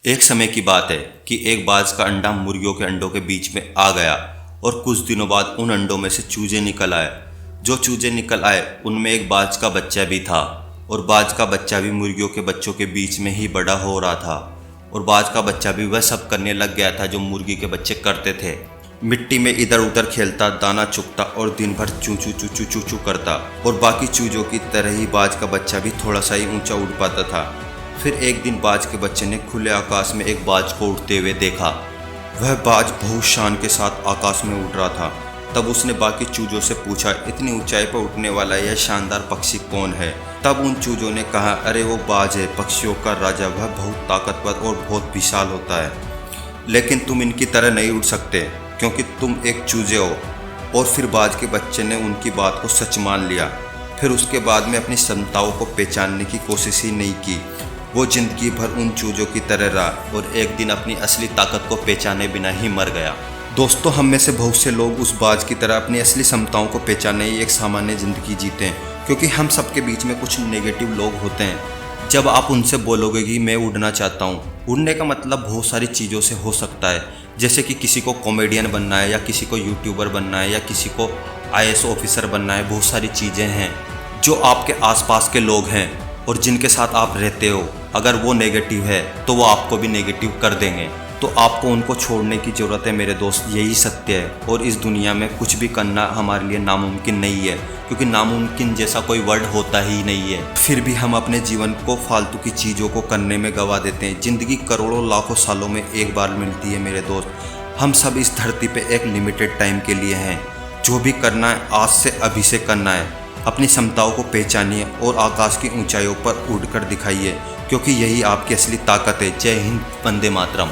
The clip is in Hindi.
एक समय की बात है कि एक बाज का अंडा मुर्गियों के अंडों के बीच में आ गया और कुछ दिनों बाद उन अंडों में से चूजे निकल आए। जो चूजे निकल आए उनमें एक बाज का बच्चा भी था और बाज का बच्चा भी मुर्गियों के बच्चों के बीच में ही बड़ा हो रहा था और बाज का बच्चा भी वह सब करने लग गया था जो मुर्गी के बच्चे करते थे। मिट्टी में इधर उधर खेलता, दाना चुगता और दिन भर चू चू चू चू चू चू करता और बाकी चूजों की तरह ही बाज का बच्चा भी थोड़ा सा ही ऊंचा उड़ पाता था। फिर एक दिन बाज के बच्चे ने खुले आकाश में एक बाज को उड़ते हुए देखा। वह बाज बहुत शान के साथ आकाश में उड़ रहा था। तब उसने बाकी चूजों से पूछा, इतनी ऊंचाई पर उड़ने वाला यह शानदार पक्षी कौन है? तब उन चूजों ने कहा, अरे वो बाज है, पक्षियों का राजा। वह बहुत ताकतवर और बहुत विशाल होता है, लेकिन तुम इनकी तरह नहीं उड़ सकते क्योंकि तुम एक चूजे हो। और फिर बाज के बच्चे ने उनकी बात को सच मान लिया। फिर उसके बाद में अपनी क्षमताओं को पहचानने की कोशिश ही नहीं की। वो जिंदगी भर उन चूजों की तरह रहा और एक दिन अपनी असली ताकत को पहचाने बिना ही मर गया। दोस्तों, हम में से बहुत से लोग उस बाज की तरह अपनी असली क्षमताओं को पहचाने ही एक सामान्य ज़िंदगी जीते हैं, क्योंकि हम सबके बीच में कुछ नेगेटिव लोग होते हैं। जब आप उनसे बोलोगे कि मैं उड़ना चाहता हूँ, उड़ने का मतलब बहुत सारी चीज़ों से हो सकता है, जैसे कि किसी को कॉमेडियन बनना है या किसी को यूट्यूबर बनना है या किसी को IAS ऑफिसर बनना है। बहुत सारी चीज़ें हैं जो आपके आसपास के लोग हैं और जिनके साथ आप रहते हो, अगर वो नेगेटिव है तो वो आपको भी नेगेटिव कर देंगे। तो आपको उनको छोड़ने की ज़रूरत है मेरे दोस्त, यही सत्य है। और इस दुनिया में कुछ भी करना हमारे लिए नामुमकिन नहीं है, क्योंकि नामुमकिन जैसा कोई वर्ड होता ही नहीं है। फिर भी हम अपने जीवन को फालतू की चीज़ों को करने में गंवा देते हैं। ज़िंदगी करोड़ों लाखों सालों में एक बार मिलती है मेरे दोस्त। हम सब इस धरती पे एक लिमिटेड टाइम के लिए हैं। जो भी करना है आज से अभी से करना है। अपनी क्षमताओं को पहचानिए और आकाश की ऊंचाइयों पर उड़कर दिखाइए, क्योंकि यही आपकी असली ताकत है। जय हिंद, वंदे मातरम।